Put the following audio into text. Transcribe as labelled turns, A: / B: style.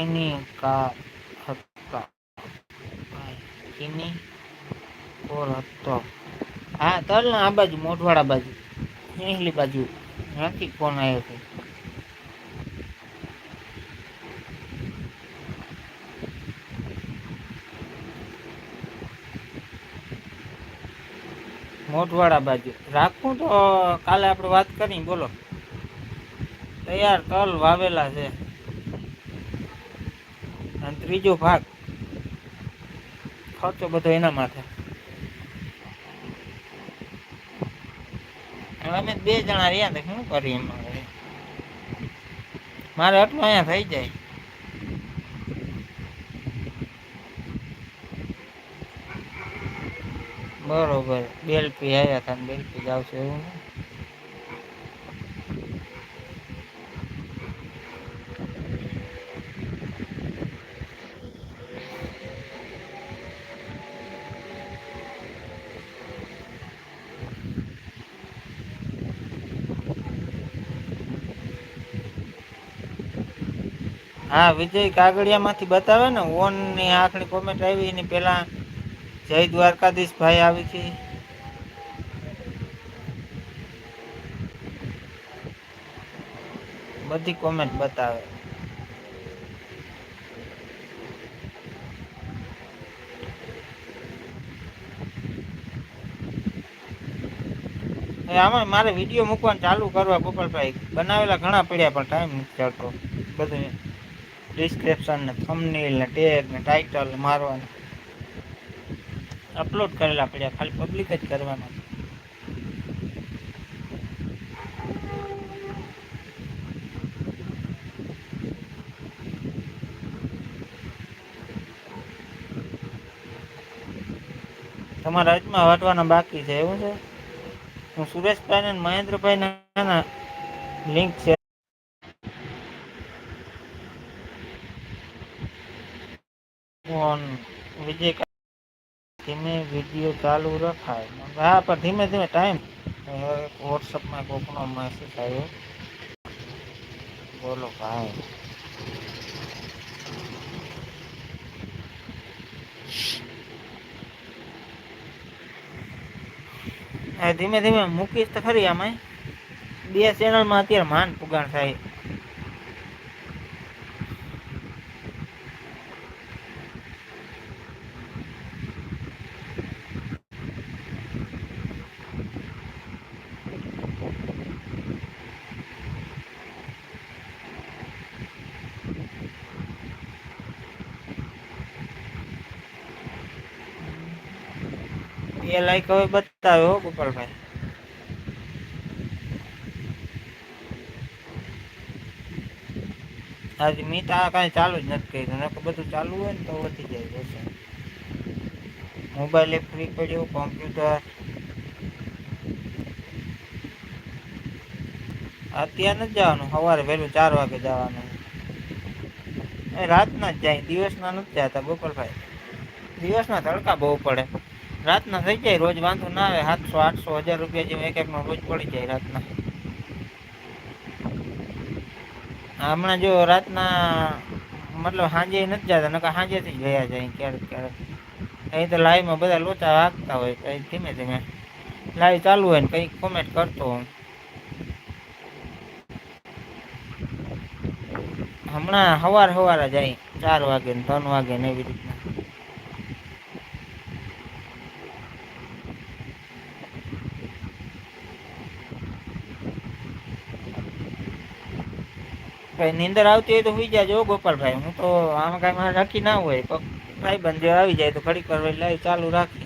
A: એની car હતા ભાઈ, એની core હતો. હા તલ ને આ બાજુ મોઢવાડા બાજુ એલી બાજુ નથી ફોન આવ્યો હતો. મોઢવાડા બાજુ રાખું તો કાલે આપણે વાત કરી. બોલો તૈયાર તલ વાવેલા છે અને ત્રીજો ભાગ ખર્ચો બધો એના માથે. અમે બે જણા રહ્યા તો શું કરીએ એમાં, મારે આટલું અહીંયા થઈ જાય. બરોબર બેલપી આવ્યા હતા ને બેલપી જ આવશે એવું ને. હા વિજય કાગળિયા માંથી બતાવે ને ઓન ની આખરી કોમેન્ટ આવી એની પેલા જય દ્વારકાધીશ ભાઈ આવી હતી. બધી કોમેન્ટ બતાવે. આમાં મારે વિડીયો મૂકવાનું ચાલુ કરવા ગોપાલભાઈ, બનાવેલા ઘણા પડ્યા પણ ટાઈમ નથી ચાલતો. બધું ડિસ્ક્રિપ્શન ને થંબનેલ ને ટેગ ને ટાઇટલ મારવાનું અપલોડ કરેલા પડ્યા, ખાલી પબ્લિક જ કરવાના. તમારા હજમાં વાટવાના બાકી છે એવું છે. હું સુરેશભાઈ ને મહેન્દ્રભાઈ ના લિંક છે. વિજય ધીમે વિડીયો ચાલુ રખાય. હા પણ ધીમે ધીમે ટાઈમ. વોટ્સઅપમાં કોકનો મેસેજ આવ્યો. બોલો ભાઈ. ધીમે ધીમે મૂકીશ તો ખરી. આમાં બે ચેનલમાં અત્યારે માન પુગાણ થાય. એ લાઈક હવે બતાવે હો ગોપાલભાઈ. આજે મીત આ કાંઈ ચાલુ જ નથી કર્યું. નકર બધું ચાલુ હોય ને તો વધી જાય છે. મોબાઈલ એક ફ્રી પડ્યો, કોમ્પ્યુટર અત્યારે નથી જવાનું. સવારે વહેલું 4 વાગે જવાનું. રાતના જ જાય, દિવસના નથી જતા ગોપાલભાઈ. દિવસના તડકા બહુ પડે. રાતના થઈ જાય રોજ, વાંધો ના આવે. 700 800 1000 રૂપિયા જેવું એક એકનો રોજ પડી જાય રાતના. હમણાં જો રાતના મતલબ સાંજે નથી જતા, નકર સાંજેથી જ ગયા જાય ક્યારેક ક્યારેક. અહીં તો લાઈવમાં બધા લોચા વાગતા હોય, કંઈ ધીમે ધીમે લાઈવ ચાલુ હોય ને કંઈક કોમેન્ટ કરતો હોય. હમણાં સવારે જાય 4 વાગે ને 3 વાગે ને એવી રીતના. કઈ નીંદર આવતી હોય તો સુઈ જાજો ગોપાલભાઈ. હું તો આમાં કઈ મારે નક્કી ના હોય. ભાઈ બંધ આવી જાય તો ઘડીક વાર લાઈવ ચાલુ રાખી.